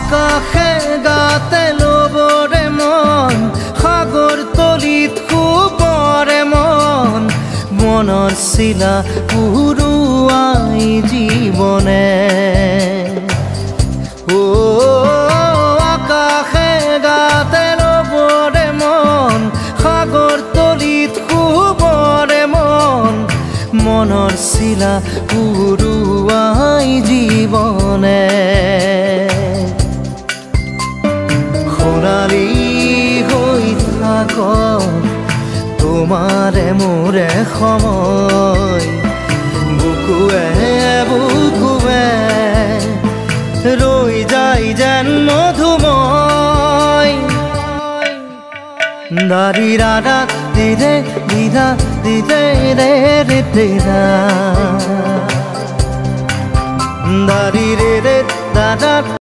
আকাশে গাতে লবৰে মন সাগৰ তলিত শুবৰে মন মনৰ চিলা উৰুৱাই জীৱনে আকাশে গাতে লবৰে মন সাগৰ তলিত শুবৰে মন মনৰ চিলা উৰুৱাই জীৱনে সোণালী হৈ থাক তোমাৰে মোৰে সময় বুকুৱে বুকুৱে ৰৈ যায় যেন মধুময় দাৰি ৰাধা দিৰে দিৰা দিৰে ৰে ৰে দিৰা দাৰি ৰে ৰে দাদা